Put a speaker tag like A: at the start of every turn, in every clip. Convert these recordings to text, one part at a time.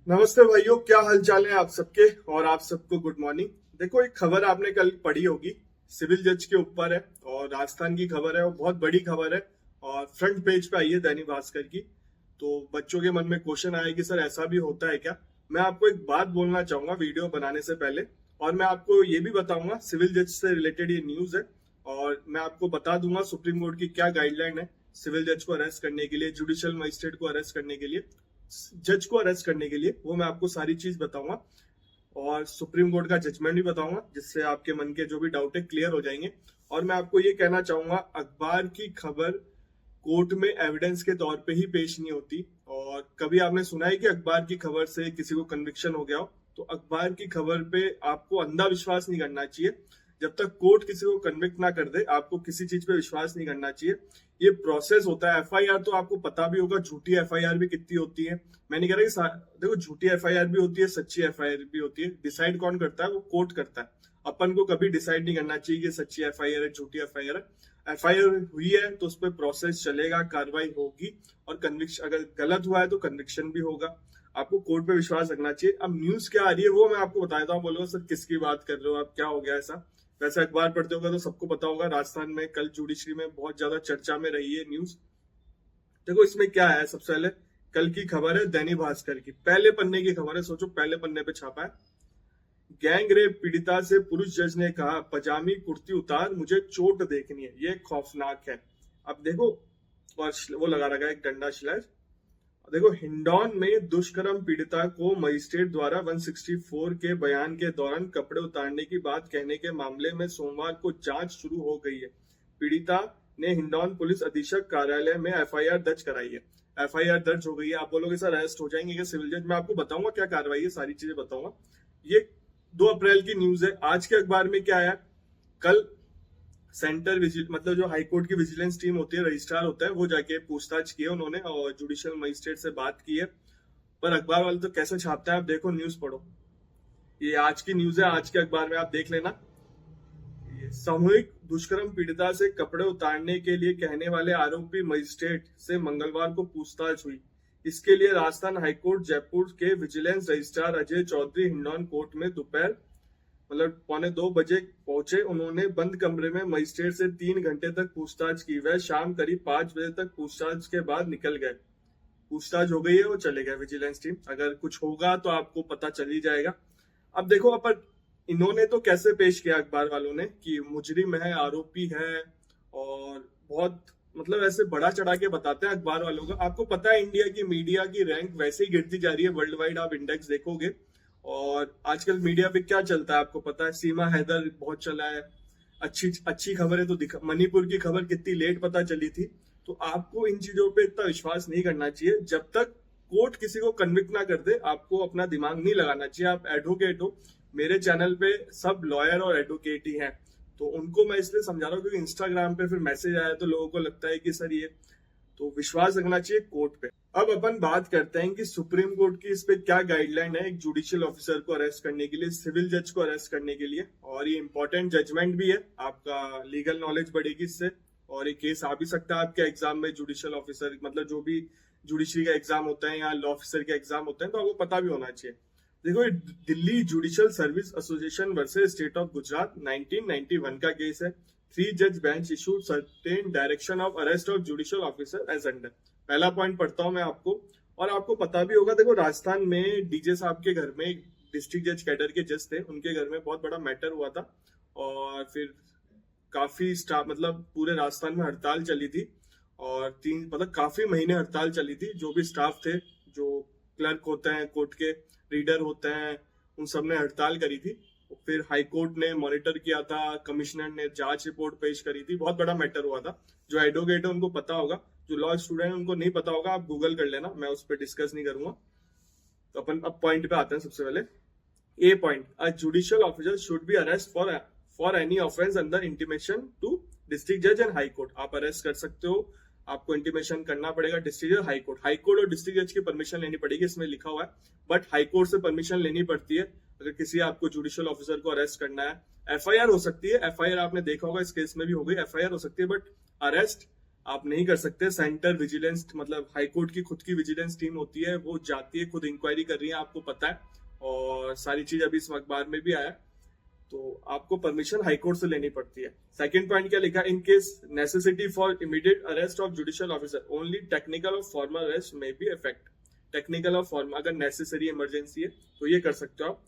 A: नमस्ते भाइयों, क्या हाल चाल है आप सबके। और आप सबको गुड मॉर्निंग। देखो, एक खबर आपने कल पढ़ी होगी, सिविल जज के ऊपर है और राजस्थान की खबर है और बहुत बड़ी खबर है और फ्रंट पेज पे आई है दैनिक भास्कर की। तो बच्चों के मन में क्वेश्चन आया कि सर ऐसा भी होता है क्या। मैं आपको एक बात बोलना चाहूंगा वीडियो बनाने से पहले, और मैं आपको ये भी बताऊंगा सिविल जज से रिलेटेड ये न्यूज है। और मैं आपको बता दूंगा सुप्रीम कोर्ट की क्या गाइडलाइन है सिविल जज को अरेस्ट करने के लिए, जुडिशियल मजिस्ट्रेट को अरेस्ट करने के लिए, जज को अरेस्ट करने के लिए। वो मैं आपको सारी चीज बताऊंगा और सुप्रीम कोर्ट का जजमेंट भी बताऊंगा, जिससे आपके मन के जो भी डाउट है क्लियर हो जाएंगे। और मैं आपको ये कहना चाहूंगा, अखबार की खबर कोर्ट में एविडेंस के तौर पे ही पेश नहीं होती। और कभी आपने सुना है कि अखबार की खबर से किसी को कन्विक्शन हो गया हो? तो अखबार की खबर पे आपको अंधा विश्वास नहीं करना चाहिए। जब तक कोर्ट किसी को कन्विक्ट ना कर दे, आपको किसी चीज पे विश्वास नहीं करना चाहिए। ये प्रोसेस होता है। एफआईआर तो आपको पता भी होगा, झूठी एफआईआर भी कितनी होती है। मैं नहीं कह रहा कि देखो, झूठी एफआईआर भी होती है, सच्ची एफआईआर भी होती है। डिसाइड कौन करता है? वो कोर्ट करता है। अपन को कभी डिसाइड नहीं करना चाहिए कि सच्ची एफआईआर है, झूठी एफआईआर है। एफआईआर हुई है तो उस पर प्रोसेस चलेगा, कार्रवाई होगी और कन्विक्शन, अगर गलत हुआ है तो कन्विक्शन भी होगा। आपको कोर्ट पे विश्वास रखना चाहिए। अब न्यूज क्या आ रही है वो मैं आपको बता देता हूँ। बोलोगे सर किसकी बात कर रहे हो आप, क्या हो गया ऐसा। वैसे अखबार पढ़ते होगा तो सबको पता होगा, राजस्थान में कल जुडिशरी में बहुत ज्यादा चर्चा में रही है न्यूज। देखो इसमें क्या है, सबसे पहले कल की खबर है दैनिक भास्कर की, पहले पन्ने की खबर है। सोचो, पहले पन्ने पे छापा है, गैंग रेप पीड़िता से पुरुष जज ने कहा पजामी कुर्ती उतार, मुझे चोट देखनी है। ये खौफनाक है। अब देखो, और वो लगा रखा है एक डंडा शिलाज। देखो, हिंडौन में दुष्कर्म पीड़िता को मजिस्ट्रेट द्वारा 164 के बयान के दौरान कपड़े उतारने की बात कहने के मामले में सोमवार को जांच शुरू हो गई है। पीड़िता ने हिंडौन पुलिस अधीक्षक कार्यालय में एफआईआर दर्ज कराई है। एफआईआर दर्ज हो गई है। आप बोलोगे सर अरेस्ट हो जाएंगे क्या सिविल जज? मैं आपको बताऊंगा क्या कार्रवाई है, सारी चीजें बताऊंगा। ये 2 अप्रैल की न्यूज है। आज के अखबार में क्या आया, कल सेंटर मतलब जो हाईकोर्ट की विजिलेंस टीम होती है, रजिस्ट्रार होता है, वो जाके पूछताछ की है उन्होंने और जुडिशियल मजिस्ट्रेट से बात की है। पर अखबार वाले तो कैसे छापते हैं, आप देखो, न्यूज पढ़ो। ये आज की न्यूज है, आज के अखबार में आप देख लेना। ये सामूहिक दुष्कर्म पीड़िता से कपड़े उतारने के लिए कहने वाले आरोपी मजिस्ट्रेट से मंगलवार को पूछताछ हुई। इसके लिए राजस्थान हाईकोर्ट जयपुर के vigilance registrar Ajay Chaudhary Hindaun court में दोपहर मतलब 1:45 बजे पहुंचे। उन्होंने बंद कमरे में मजिस्ट्रेट से 3 घंटे तक पूछताछ की। वह शाम करीब 5 बजे तक पूछताछ के बाद निकल गए। पूछताछ हो गई है, वो चले गए विजिलेंस टीम। अगर कुछ होगा तो आपको पता चल ही जाएगा। अब देखो, अपन इन्होंने तो कैसे पेश किया अखबार वालों ने कि मुजरिम है, आरोपी है, और बहुत मतलब ऐसे बड़ा चढ़ा के बताते हैं अखबार वालों का। आपको पता है इंडिया की मीडिया की रैंक वैसे ही गिरती जा रही है, वर्ल्ड वाइड आप इंडेक्स देखोगे। और आजकल मीडिया पे क्या चलता है आपको पता है, सीमा हैदर बहुत चला है। अच्छी अच्छी खबरें तो मणिपुर की खबर कितनी लेट पता चली थी। तो आपको इन चीजों पे इतना विश्वास नहीं करना चाहिए। जब तक कोर्ट किसी को कन्विक्ट ना कर दे, आपको अपना दिमाग नहीं लगाना चाहिए। आप एडवोकेट हो, मेरे चैनल पे सब लॉयर और एडवोकेट ही हैं, तो उनको मैं इसलिए समझा रहा हूँ क्योंकि इंस्टाग्राम पे फिर मैसेज आया तो लोगों को लगता है कि सर ये, तो विश्वास रखना चाहिए कोर्ट पे। अब अपन बात करते हैं कि सुप्रीम कोर्ट की इस पे क्या गाइडलाइन है एक जुडिशियल ऑफिसर को अरेस्ट करने के लिए, सिविल जज को अरेस्ट करने के लिए। और ये इंपॉर्टेंट जजमेंट भी है, आपका लीगल नॉलेज बढ़ेगी इससे। और ये केस आ भी सकता है आपके एग्जाम में, जुडिशियल ऑफिसर मतलब जो भी जुडिशरी का एग्जाम होता है या लॉ ऑफिसर के एग्जाम होते हैं, तो आपको पता भी होना चाहिए। देखो, ये Delhi judicial service association versus state of Gujarat 1991 का केस है। 3 जज bench issued certain direction of arrest of judicial officer as under. पहला पॉइंट पढ़ता हूं मैं आपको, और आपको पता भी होगा। देखो, राजस्थान में डीजे साहब के घर में डिस्ट्रिक्ट जज कैडर के जज थे, उनके घर में बहुत बड़ा मैटर हुआ था। और फिर काफी स्टाफ मतलब पूरे राजस्थान में हड़ताल चली थी, और 3 मतलब काफी महीने हड़ताल चली थी। जो भी स्टाफ थे, जो क्लर्क होते हैं कोर्ट के, रीडर होते हैं, उन सब ने हड़ताल करी थी। फिर हाई कोर्ट ने मॉनिटर किया था, कमिश्नर ने जांच रिपोर्ट पेश करी थी, बहुत बड़ा मैटर हुआ था। जो एडवोकेट है उनको पता होगा, जो लॉ स्टूडेंट है उनको नहीं पता होगा, आप गूगल कर लेना, मैं उस पर डिस्कस नहीं करूंगा। तो अपन अब पॉइंट पे आते हैं। सबसे पहले A point, a judicial officer should be arrest for any offence under intimation to district जज एंड हाई कोर्ट। आप अरेस्ट कर सकते हो, आपको इंटीमेशन करना पड़ेगा डिस्ट्रिक्ट जज, हाई कोर्ट। हाई कोर्ट और डिस्ट्रिक्ट जज की परमिशन लेनी पड़ेगी, इसमें लिखा हुआ है। बट हाई कोर्ट से परमिशन लेनी पड़ती है अगर किसी आपको जुडिशियल ऑफिसर को अरेस्ट करना है। एफआईआर हो सकती है, एफआईआर आपने देखा होगा, इस केस में भी हो गई, एफआईआर हो सकती है। बट अरेस्ट आप नहीं कर सकते। सेंटर विजिलेंस मतलब हाईकोर्ट की खुद की विजिलेंस टीम होती है, वो जाती है, खुद इंक्वायरी कर रही है, आपको पता है, और सारी चीज अभी इस अखबार में भी आया। तो आपको परमिशन हाईकोर्ट से लेनी पड़ती है। सेकंड पॉइंट क्या लिखा, in case necessity for immediate arrest of judicial officer only technical और फॉर्मल अरेस्ट में बी इफेक्ट। टेक्निकल और फॉर्मल अगर नेसेसरी इमरजेंसी है तो ये कर सकते हो आप।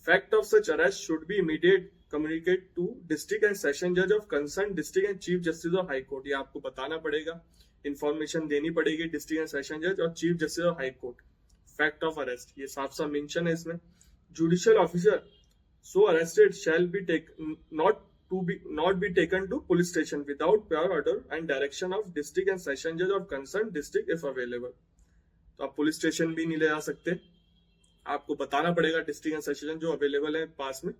A: Fact of such arrest should be immediate communicate to district and session जज of concern district and chief justice of high court. ये आपको बताना पड़ेगा, इंफॉर्मेशन देनी पड़ेगी डिस्ट्रिक्ट एंड सेशन जज और chief justice of high court. Fact of arrest ये साफ साफ मेंशन है इसमें। Judicial officer so arrested shall be not be taken to police station without prior order and direction of district and session judge of concerned district if available। तो आप police station भी नहीं ले जा सकते, आपको बताना पड़ेगा डिस्ट्रिक्ट एंड सेशन जो अवेलेबल है पास में।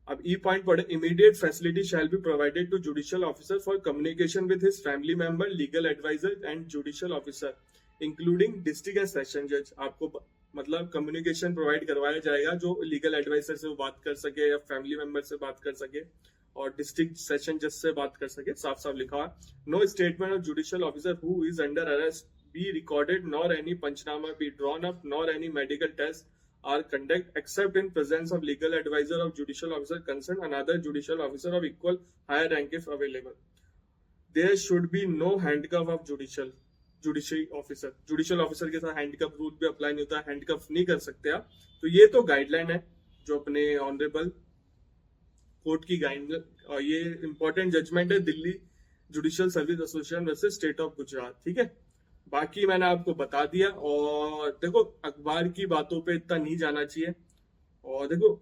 A: अब ई पॉइंट पढ़े, immediate facility shall be provided to judicial officer for communication with his family member, legal adviser and judicial officer including district and session जज। आपको मतलब कम्युनिकेशन प्रोवाइड करवाया जाएगा, जो लीगल एडवाइजर से वो बात कर सके या फैमिली मेंबर से बात कर सके और डिस्ट्रिक्ट सेशन जज से बात कर सके। साफ साफ लिखा है, no statement of judicial officer who is under arrest be recorded, nor any panchnama be drawn up, nor any medical test are conduct except in presence of legal adviser of judicial officer concern another judicial officer of equal higher rank if available. There should be no handcuff of judicial officer के साथ handcuff rule भी apply नहीं होता, handcuff नहीं कर सकते आप। तो ये तो गाइडलाइन है जो अपने ऑनरेबल कोर्ट की गाइडलाइन, और ये इंपॉर्टेंट जजमेंट है Delhi judicial service association versus state of Gujarat. ठीक है, बाकी मैंने आपको बता दिया। और देखो अखबार की बातों पे इतना नहीं जाना चाहिए, और देखो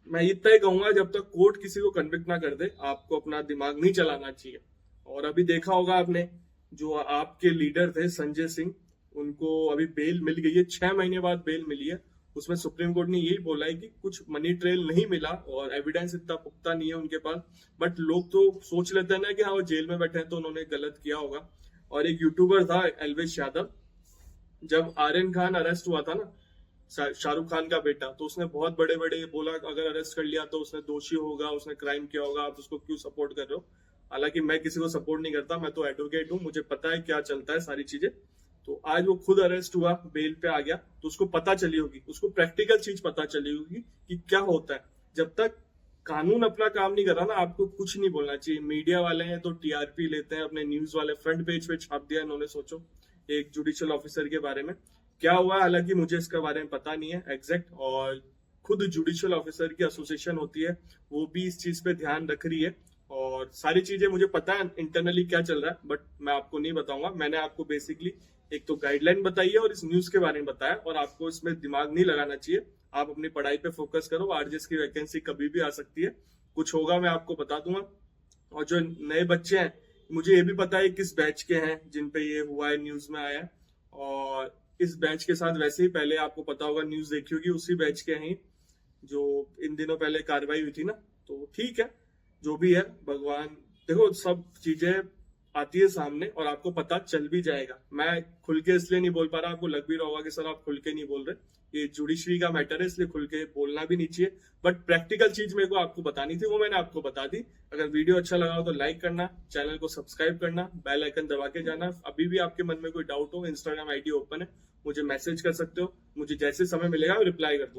A: मैं इतना ही कहूंगा, जब तक कोर्ट किसी को कन्विक्ट ना कर दे आपको अपना दिमाग नहीं चलाना चाहिए। और अभी देखा होगा आपने, जो आपके लीडर थे संजय सिंह, उनको अभी बेल मिल गई है, 6 महीने बाद बेल मिली है। उसमें सुप्रीम कोर्ट ने यही बोला है कि कुछ मनी ट्रेल नहीं मिला और एविडेंस इतना पुख्ता नहीं है उनके पास, बट लोग तो सोच लेते हैं ना कि हाँ वो जेल में बैठे हैं तो उन्होंने गलत किया होगा। और एक यूट्यूबर था एल्वेश यादव, जब आर्यन खान अरेस्ट हुआ था ना, शाहरुख खान का बेटा, तो उसने बहुत बड़े बड़े बोला अगर अरेस्ट कर लिया तो उसने दोषी होगा, उसने क्राइम किया होगा, आप उसको क्यों सपोर्ट कर रहे हो। हालांकि मैं किसी को सपोर्ट नहीं करता, मैं तो एडवोकेट हूँ, मुझे पता है क्या चलता है सारी चीजें। तो आज वो खुद अरेस्ट हुआ, बेल पे आ गया, तो उसको पता चली होगी, उसको प्रैक्टिकल चीज पता चली होगी कि क्या होता है। जब तक कानून अपना काम नहीं कर रहा ना, आपको कुछ नहीं बोलना चाहिए। मीडिया वाले हैं तो टीआरपी लेते हैं, अपने न्यूज वाले फ्रंट पेज पे छाप दिया इन्होंने। सोचो एक जुडिशियल ऑफिसर के बारे में क्या हुआ, हालांकि मुझे इसके बारे में पता नहीं है एग्जैक्ट, और खुद जुडिशियल ऑफिसर की एसोसिएशन होती है, वो भी इस चीज पे ध्यान रख रही है। और सारी चीजें मुझे पता है इंटरनली क्या चल रहा है, बट मैं आपको नहीं बताऊंगा। मैंने आपको बेसिकली एक तो गाइडलाइन बताई है और इस न्यूज के बारे में बताया, और आपको इसमें दिमाग नहीं लगाना चाहिए। आप अपनी पढ़ाई पे फोकस करो, आरजेएस की वैकेंसी कभी भी आ सकती है, कुछ होगा मैं आपको बता दूंगा। और जो नए बच्चे हैं, मुझे ये भी पता है किस बैच के हैं जिन पे ये हुआ है, न्यूज में आया है। और इस बैच के साथ वैसे ही पहले आपको पता होगा, न्यूज देखी होगी, उसी बैच के हैं जो इन दिनों पहले कार्रवाई हुई थी ना। तो ठीक है, जो भी है भगवान, देखो सब चीजें आती है सामने और आपको पता चल भी जाएगा। मैं खुल के इसलिए नहीं बोल पा रहा, आपको लग भी रहा होगा कि सर आप खुल के नहीं बोल रहे, ये जुडिशरी का मैटर है इसलिए खुल के बोलना भी नहीं चाहिए। बट प्रैक्टिकल चीज मेरे को आपको बतानी थी, वो मैंने आपको बता दी। अगर वीडियो अच्छा लगा हो तो लाइक करना, चैनल को सब्सक्राइब करना, बेल आइकन दबा के जाना। अभी भी आपके मन में कोई डाउट हो, इंस्टाग्राम आईडी ओपन है, मुझे मैसेज कर सकते हो, मुझे जैसे समय मिलेगा रिप्लाई कर दूंगा।